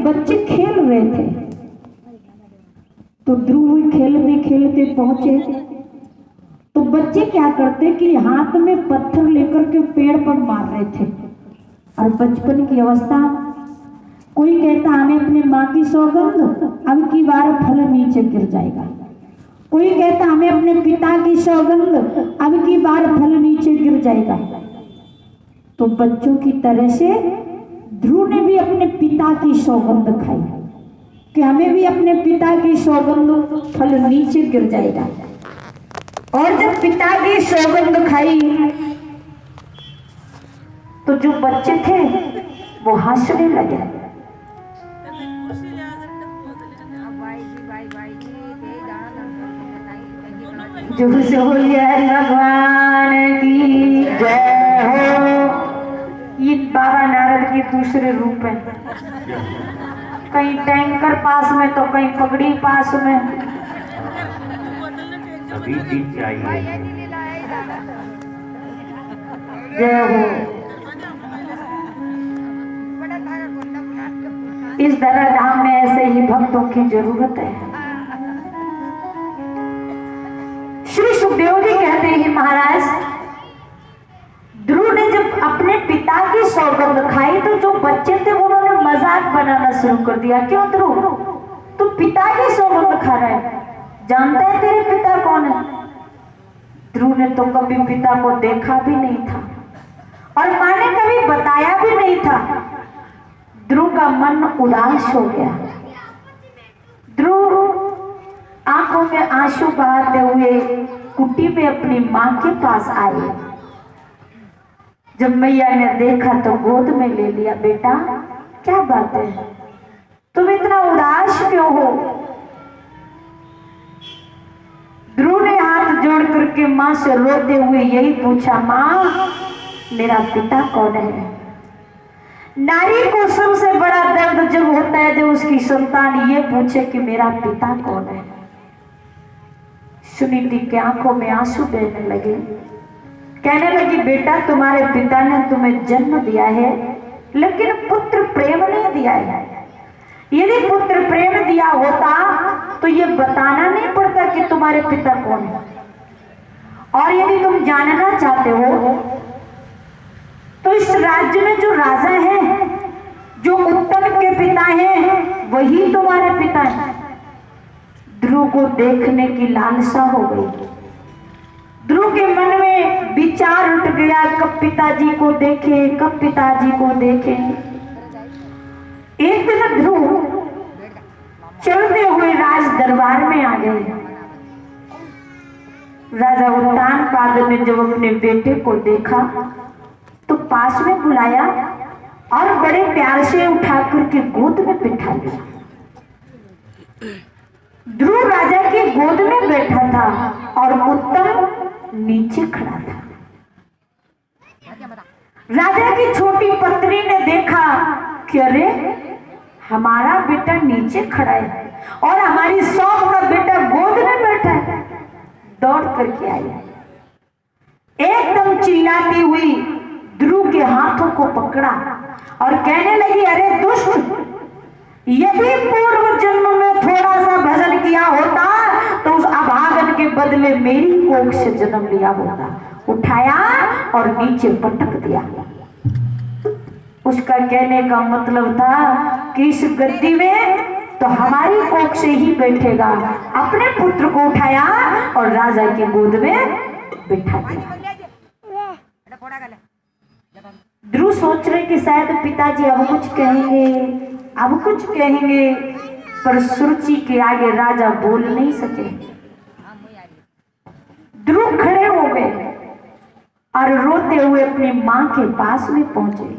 बच्चे खेल रहे थे। तो ध्रुव खेलते खेलते पहुंचे तो बच्चे क्या करते कि हाथ में पत्थर लेकर के पेड़ पर मार रहे थे। और बचपन की अवस्था, कोई कहता हमें अपने माँ की सौगंध, अब की बार फल नीचे गिर जाएगा। कोई कहता हमें अपने पिता की सौगंध, अब की बार फल नीचे गिर जाएगा। तो बच्चों की तरह से ध्रुव ने भी अपने पिता की सौगंध खाई कि हमें भी अपने पिता की सौगंध, फल नीचे गिर जाएगा। और जब पिता की सौगंध खाई तो जो बच्चे थे वो हंसने लगे। जो भगवान की जय हो। ये बाबा नारद के दूसरे रूप है, कहीं टैंकर पास में तो कहीं पगड़ी पास में। सभी चीज चाहिए। जय हो। इस धरा धाम में ऐसे ही भक्तों की जरूरत है। श्री सुखदेव जी कहते हैं महाराज, ध्रुव ने जब अपने पिता की सौगंध खाई तो जो बच्चे थे उन्होंने मजाक बनाना शुरू कर दिया। क्यों ध्रुव, तू पिता की सौगंध खा रहा है, जानता है तेरे पिता कौन है? ध्रुव ने तो कभी पिता को देखा भी नहीं था और माँ ने कभी बताया भी नहीं था। ध्रुव का मन उदास हो गया। ध्रुव आंखों में आंसू बहाते हुए कुटी में अपनी माँ के पास आए। जब मैया ने देखा तो गोद में ले लिया। बेटा क्या बात है, तुम इतना उदास क्यों हो? ध्रुव ने हाथ जोड़ करके माँ से रोते हुए यही पूछा, माँ मेरा पिता कौन है? नारी को सबसे बड़ा दर्द जब होता है जब उसकी संतान ये पूछे कि मेरा पिता कौन है। सुनीति की आंखों में आंसू बहने लगे। कहने लगी, बेटा तुम्हारे पिता ने तुम्हें जन्म दिया है लेकिन पुत्र प्रेम नहीं दिया है। यदि पुत्र प्रेम दिया होता तो ये बताना नहीं पड़ता कि तुम्हारे पिता कौन है। और यदि तुम जानना चाहते हो तो इस राज्य में जो राजा है, जो उत्तम के पिता हैं, वही तुम्हारे पिता हैं। ध्रुव को देखने की लालसा हो गई। ध्रुव के मन में विचार उठ गया, कब पिताजी को देखे, कब पिताजी को देखे। एक दिन ध्रुव चलते हुए राज दरबार में आ गए। राजा उत्तानपाद ने जब अपने बेटे को देखा तो पास में बुलाया और बड़े प्यार से उठा करके गोद में बिठा लिया। ध्रुव राजा की गोद में बैठा था और उत्तम नीचे खड़ा था। राजा की छोटी पत्नी ने देखा कि अरे हमारा बेटा नीचे खड़ा है और हमारी सौंप का बेटा गोद में बैठा है। दौड़ करके आई, एकदम चिल्लाती हुई ध्रुव के हाथों को पकड़ा और कहने लगी, अरे दुष्ट, यदि पूर्व जन्म में थोड़ा सा भजन किया होता तो उस अभागन के बदले मेरी कोख से जन्म लिया होता। उठाया और नीचे पटक दिया। उसका कहने का मतलब था कि इस गद्दी में तो हमारी कोख से ही बैठेगा। अपने पुत्र को उठाया और राजा की गोद में बिठा दिया। ध्रुव सोच रहे कि शायद पिताजी अब कुछ कहेंगे, अब कुछ कहेंगे, पर सुरुचि के आगे राजा बोल नहीं सके। ध्रुव खड़े हो गए और रोते हुए अपनी मां के पास में पहुंचे।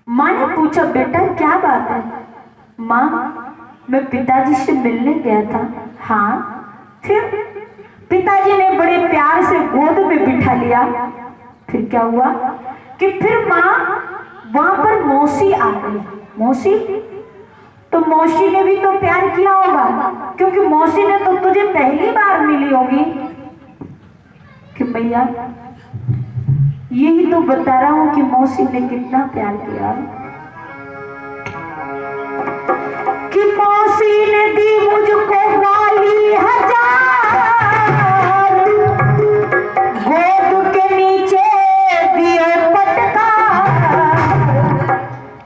मां ने पूछा, बेटा क्या बात है? मां, मैं पिताजी से मिलने गया था। हाँ, फिर? पिताजी ने बड़े प्यार से गोद में बिठा लिया। फिर क्या हुआ कि फिर मां वहां पर मौसी आ गई। मौसी? तो मौसी ने भी तो प्यार किया होगा, क्योंकि मौसी ने तो तुझे पहली बार मिली होगी। कि भैया यही तो बता रहा हूं कि मौसी ने कितना प्यार किया। कि मौसी ने दी मुझको गाली हजार, गोद के नीचे दिए पटका,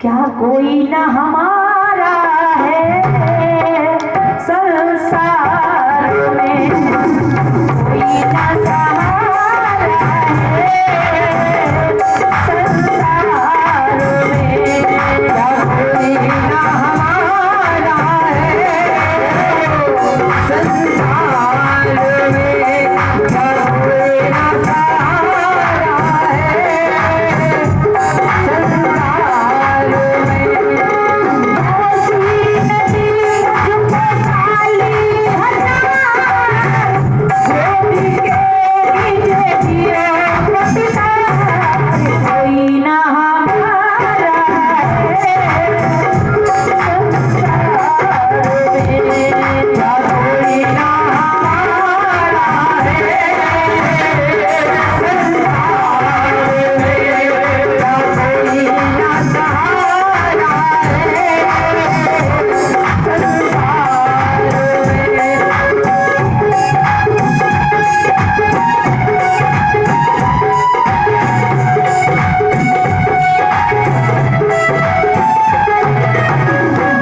क्या कोई न हमारा है संसार में, कोई न सहारा है संसार में, क्या कोई न हमारा है संसार में, क्या कोई न सहारा है संसार में। मौसी ने दी मुझको गाली हजार, गोदी के नीचे दिए पटका, कोई न हमारा है संसार में, क्या कोई न हमारा है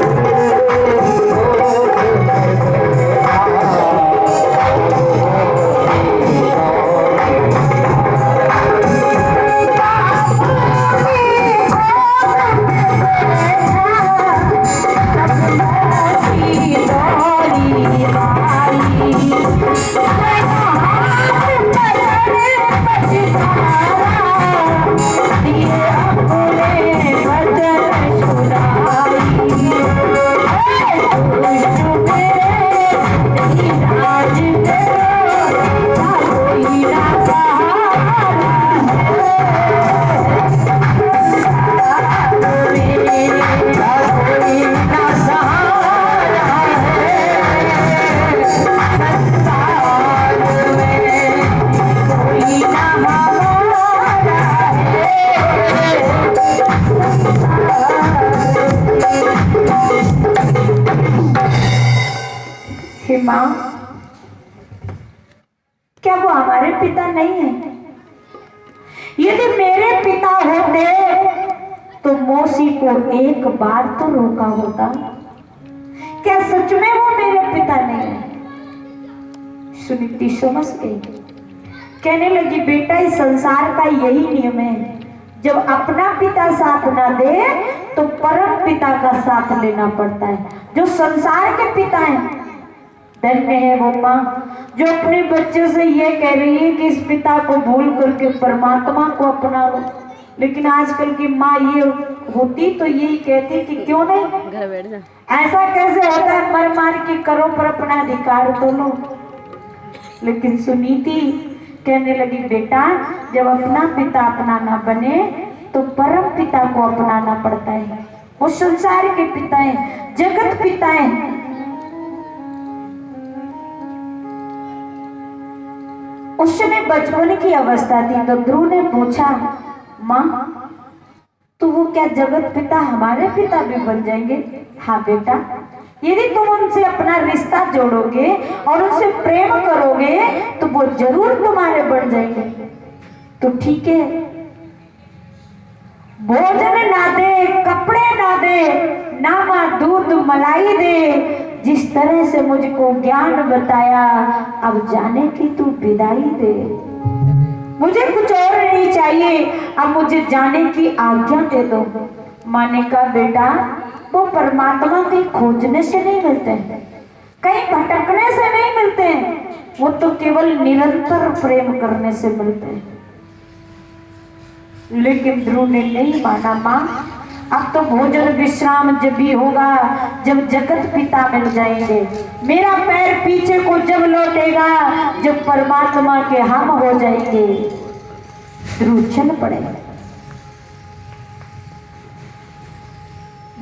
संसार में, क्या कोई न सहारा है संसार हे माँ, क्या वो हमारे पिता नहीं है? यदि मेरे पिता होते तो मौसी को एक बार तो रोका होता। क्या सच में वो मेरे पिता नहीं है? सुनीति समझ गई, कहने लगी बेटा इस संसार का यही नियम है, जब अपना पिता साथ ना दे तो परम पिता का साथ लेना पड़ता है। जो संसार के पिता हैं, धन्य है वो माँ जो अपने बच्चे से ये कह रही है कि इस पिता को भूल करके परमात्मा को अपना लो। लेकिन आजकल की माँ ये होती तो यही कहती कि क्यों नहीं, घर बैठ जा, ऐसा कैसे होता है, मर मार के करो पर अपना अधिकार तो लो। लेकिन सुनीति कहने लगी बेटा जब अपना पिता अपना ना बने तो परम पिता को अपनाना पड़ता है। वो संसार के पिता है, जगत पिता है। उस समय बचपन की अवस्था थी तो ध्रुव ने पूछा माँ तो वो क्या जगत पिता हमारे पिता भी बन जाएंगे? हाँ बेटा, यदि तुम उनसे अपना रिश्ता जोड़ोगे और उनसे प्रेम करोगे तो वो जरूर तुम्हारे बन जाएंगे। तो ठीक है, भोजन ना दे, कपड़े ना दे, ना माँ दूध मलाई दे, जिस तरह से मुझको ज्ञान बताया अब जाने की तू विदाई दे। मुझे कुछ और नहीं चाहिए, अब मुझे जाने की आज्ञा दे दो। माँ ने कहा बेटा वो परमात्मा कहीं खोजने से नहीं मिलते हैं, कहीं भटकने से नहीं मिलते हैं, वो तो केवल निरंतर प्रेम करने से मिलते हैं। लेकिन ध्रुव ने नहीं माना। माँ अब तो भोजन विश्राम जब भी होगा जब जगत पिता मिल जाएंगे। मेरा पैर पीछे को जब लौटेगा जब परमात्मा के हम हो जाएंगे। ध्रुव चल पड़े।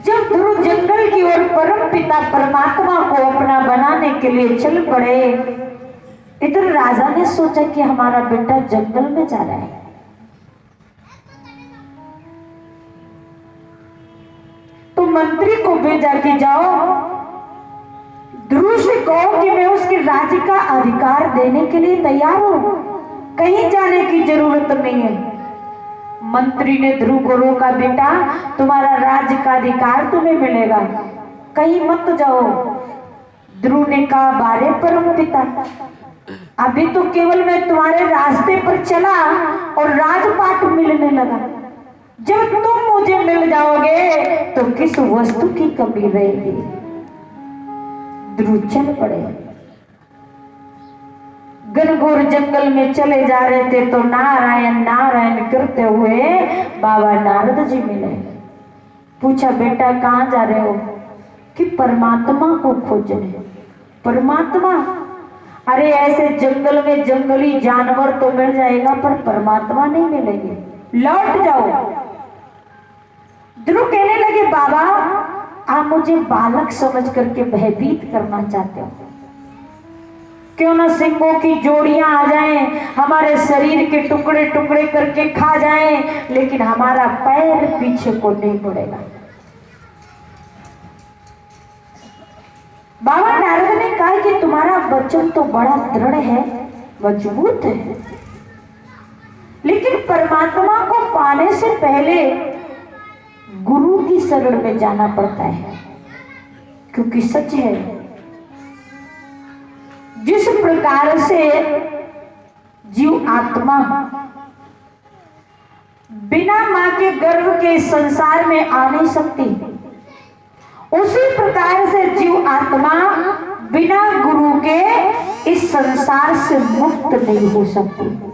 जब ध्रुव जंगल की ओर परम पिता परमात्मा को अपना बनाने के लिए चल पड़े, इधर राजा ने सोचा कि हमारा बेटा जंगल में जा रहा है, तो मंत्री को भेजा कि जाओ ध्रुव से कहो कि मैं उसके राज्य का अधिकार देने के लिए तैयार हूं, कहीं जाने की जरूरत नहीं है। मंत्री ने ध्रुव को रोका, बेटा तुम्हारा राज्य का अधिकार तुम्हें मिलेगा, कहीं मत जाओ। ध्रुव ने कहा, बारे परम पिता, अभी तो केवल मैं तुम्हारे रास्ते पर चला और राजपाट मिलने लगा, जब तुम मुझे मिल जाओगे तो किस वस्तु की कमी रहेगी। ध्रुव चल पड़े। घनघोर जंगल में चले जा रहे थे तो नारायण नारायण करते हुए बाबा नारद जी मिले। पूछा, बेटा कहाँ जा रहे हो? कि परमात्मा को खोजने। परमात्मा? अरे ऐसे जंगल में जंगली जानवर तो मिल जाएगा पर परमात्मा नहीं मिलेंगे, लौट जाओ। ध्रुव कहने लगे, बाबा आप मुझे बालक समझ करके भयभीत करना चाहते हो, क्यों ना सिंहों की जोड़ियां आ जाएं, हमारे शरीर के टुकड़े टुकड़े करके खा जाएं, लेकिन हमारा पैर पीछे को नहीं मुड़ेगा। बाबा नारद ने कहा कि तुम्हारा वचन तो बड़ा दृढ़ है, मजबूत है, लेकिन परमात्मा को पाने से पहले गुरु की शरण में जाना पड़ता है, क्योंकि सच है जिस प्रकार से जीव आत्मा बिना मां के गर्भ के संसार में आ नहीं सकती, उसी प्रकार से जीव आत्मा बिना गुरु के इस संसार से मुक्त नहीं हो सकती।